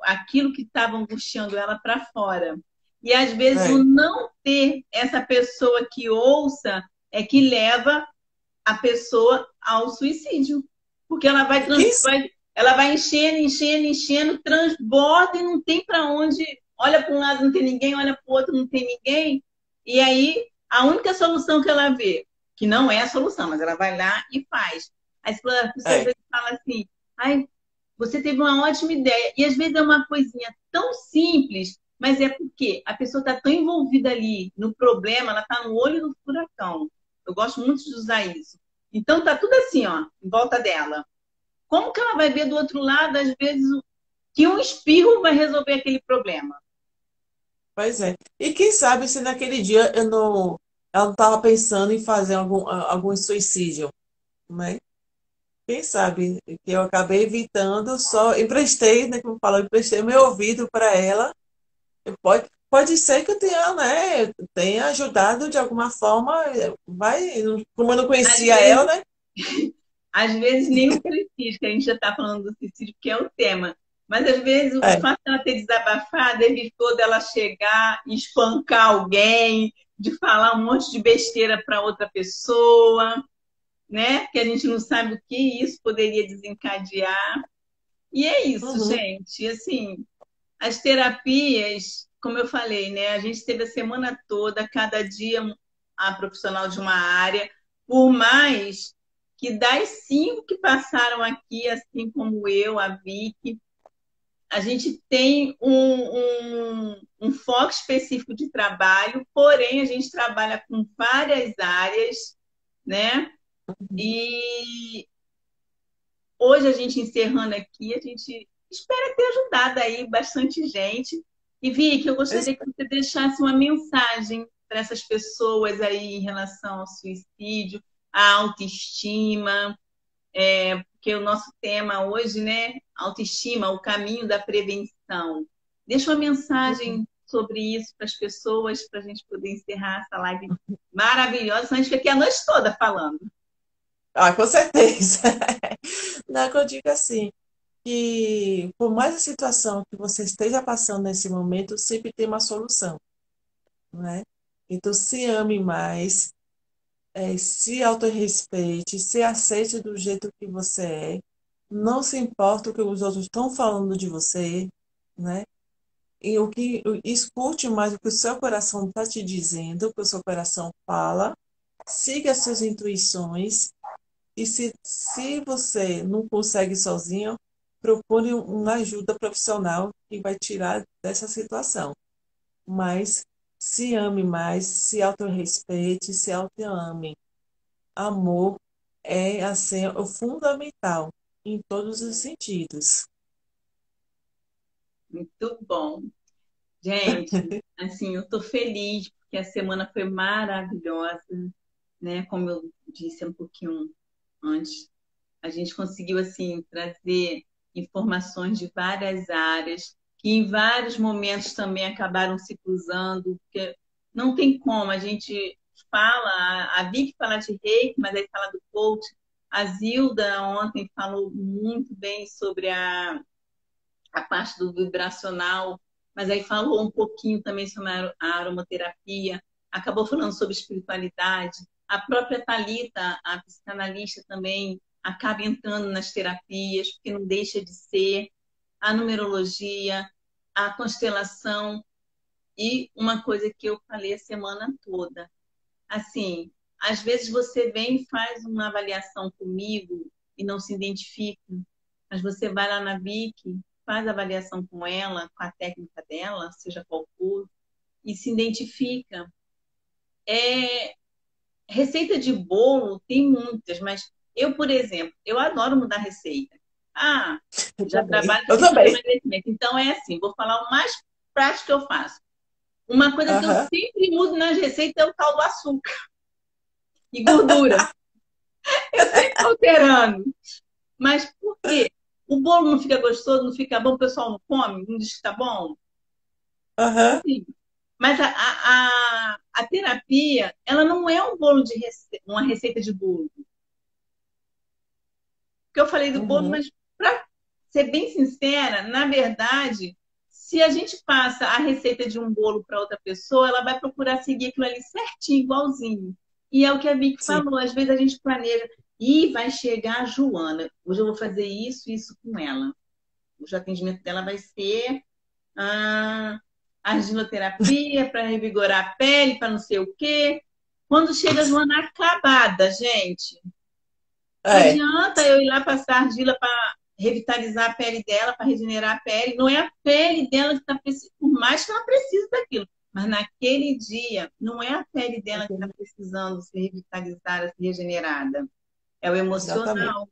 aquilo que estava angustiando ela para fora. E às vezes o é. não ter essa pessoa que ouça é que leva a pessoa ao suicídio. Porque E quem, ela vai enchendo, transborda e não tem para onde. Olha para um lado, não tem ninguém, olha para o outro, não tem ninguém. E aí, a única solução que ela vê, que não é a solução, mas ela vai lá e faz. Aí você às é. vezes fala assim, ai, você teve uma ótima ideia. E às vezes é uma coisinha tão simples, mas é porque a pessoa está tão envolvida ali no problema, ela está no olho do furacão. Eu gosto muito de usar isso. Então tá tudo assim, ó, em volta dela. Como que ela vai ver do outro lado, às vezes, que um espirro vai resolver aquele problema? Pois é. E quem sabe se naquele dia ela não estava pensando em fazer algum suicídio, né? Quem sabe que eu acabei evitando, só emprestei, né, como falou, emprestei meu ouvido para ela. Pode ser que eu tenha, né, tenha ajudado de alguma forma, vai, como eu não Às conhecia ela, vezes, né? às vezes nem o suicídio, que a gente já está falando do suicídio, que é o tema. Mas às vezes o É, fato dela ter desabafado evitou dela chegar e espancar alguém, de falar um monte de besteira para outra pessoa, né? Que a gente não sabe o que isso poderia desencadear. E é isso, uhum, gente. Assim, as terapias, como eu falei, né? A gente teve a semana toda, cada dia a profissional de uma área, por mais que das 5 que passaram aqui, assim como eu, a Vicky, a gente tem um foco específico de trabalho, porém a gente trabalha com várias áreas, né? uhum. E hoje a gente encerrando aqui, a gente espera ter ajudado aí bastante gente. E Vicky, eu gostaria que você deixasse uma mensagem para essas pessoas aí em relação ao suicídio, à autoestima, porque o nosso tema hoje, né, autoestima, o caminho da prevenção. Deixa uma mensagem sobre isso para as pessoas, para a gente poder encerrar essa live maravilhosa, senão a gente fica aqui a noite toda falando. Ah, com certeza. Não, que eu digo assim, que por mais a situação que você esteja passando nesse momento, sempre tem uma solução, né? Então, se ame mais, se autorrespeite, se aceite do jeito que você é, não se importa o que os outros estão falando de você, né? E escute mais o que o seu coração está te dizendo, o que o seu coração fala, siga as suas intuições e se você não consegue sozinho, procure uma ajuda profissional que vai tirar dessa situação. Mas se ame mais, se autorrespeite, se auto-ame. Amor é assim, o fundamental em todos os sentidos. Muito bom. Gente, assim, eu estou feliz porque a semana foi maravilhosa, né? Como eu disse um pouquinho antes, a gente conseguiu assim trazer informações de várias áreas que em vários momentos também acabaram se cruzando, porque não tem como a gente fala, a Vicky fala de reiki, mas aí fala do coach. A Zilda ontem falou muito bem sobre a parte do vibracional, mas aí falou um pouquinho também sobre a aromaterapia, acabou falando sobre espiritualidade. A própria Thalita, a psicanalista, também acaba entrando nas terapias, porque não deixa de ser a numerologia, a constelação e uma coisa que eu falei a semana toda. Assim, às vezes você vem e faz uma avaliação comigo e não se identifica, mas você vai lá na Vicky, faz a avaliação com ela, com a técnica dela, seja qual for, e se identifica. É, receita de bolo tem muitas, mas eu, por exemplo, eu adoro mudar receita. Ah, Eu já também. trabalho com Eu questão de também. emagrecimento. Então é assim, vou falar o mais prático que eu faço. Uma coisa que eu Aham, sempre mudo nas receitas é o tal do açúcar e gordura. Eu sempre tô alterando. Mas por quê? O bolo não fica gostoso, não fica bom, o pessoal não come, não diz que tá bom? aham, Sim. Mas a terapia, ela não é um bolo de uma receita de bolo. Porque eu falei do bolo, uhum, mas para ser bem sincera, na verdade, se a gente passa a receita de um bolo para outra pessoa, ela vai procurar seguir aquilo ali certinho, igualzinho. E é o que a Vicky sim, falou, às vezes a gente planeja, e vai chegar a Joana, hoje eu vou fazer isso com ela. O atendimento dela vai ser ah, argiloterapia para revigorar a pele, para não sei o quê. Quando chega a Joana acabada, gente, é, adianta eu ir lá passar argila para revitalizar a pele dela, para regenerar a pele. Não é a pele dela que está precisando, por mais que ela precise daquilo. Mas naquele dia, não é a pele dela que está precisando ser revitalizada, ser regenerada. É o exatamente, emocional.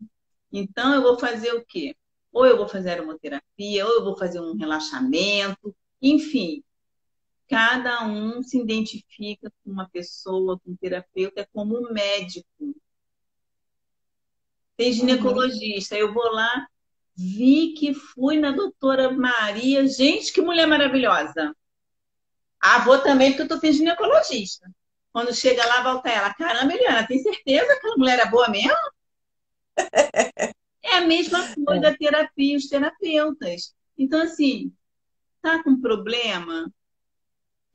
Então, eu vou fazer o quê? Ou eu vou fazer aromaterapia, ou eu vou fazer um relaxamento. Enfim, cada um se identifica com uma pessoa, com um terapeuta, é como um médico. Tem uhum, ginecologista. Eu vou lá, vi que fui na doutora Maria. Gente, que mulher maravilhosa. Ah, vou também porque eu tô sem ginecologista. Quando chega lá, volta ela. Caramba, Eliana, tem certeza que aquela mulher é boa mesmo? É a mesma coisa é, a terapia, os terapeutas. Então, assim, tá com problema?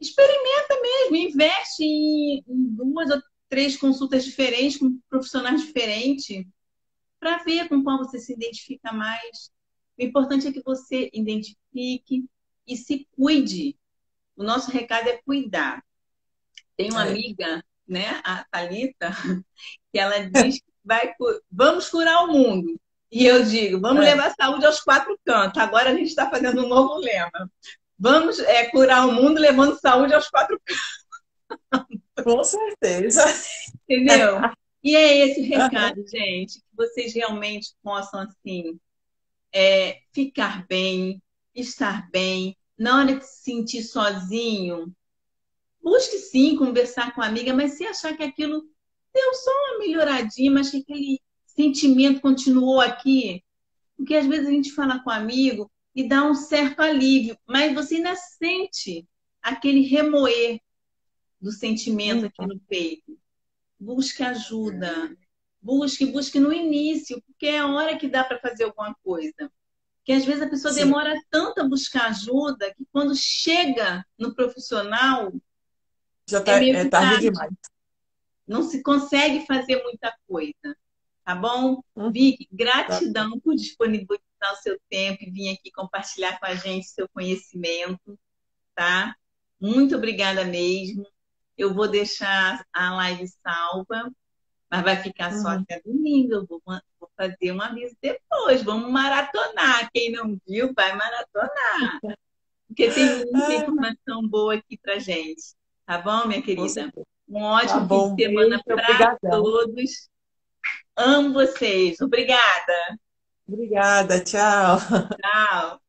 Experimenta mesmo, investe em duas ou três consultas diferentes, com profissionais diferentes, para ver com qual você se identifica mais. O importante é que você identifique e se cuide. O nosso recado é cuidar. Tem uma é. amiga, né, a Thalita, que ela diz que vamos curar o mundo. E eu digo, vamos É, levar saúde aos quatro cantos. Agora a gente está fazendo um novo lema. Vamos curar o mundo levando saúde aos quatro com certeza. Entendeu? E é esse o Aham, recado, gente, que vocês realmente possam, assim, ficar bem, estar bem. Na hora de se sentir sozinho, busque sim conversar com a amiga, mas se achar que aquilo deu só uma melhoradinha, mas que aquele sentimento continuou aqui, porque às vezes a gente fala com um amigo e dá um certo alívio, mas você ainda sente aquele remoer do sentimento aqui uhum, no peito. Busque ajuda. Busque no início, porque é a hora que dá para fazer alguma coisa. Porque às vezes a pessoa sim, demora tanto a buscar ajuda que quando chega no profissional já é tá, meio é que tarde tarde. demais. Não se consegue fazer muita coisa, tá bom? Uhum, Vicky, tá bom. gratidão por disponibilizar o seu tempo e vir aqui compartilhar com a gente seu conhecimento, tá? Muito obrigada mesmo. Eu vou deixar a live salva. Mas vai ficar só Uhum. até domingo. Vou fazer um aviso depois. Vamos maratonar. Quem não viu, vai maratonar. Porque tem muita Ah, informação boa aqui pra gente. Tá bom, minha com querida? certeza. Um Tá ótimo fim de bom, semana beijo, para obrigadão. todos. Amo vocês. Obrigada. Obrigada, tchau. Tchau.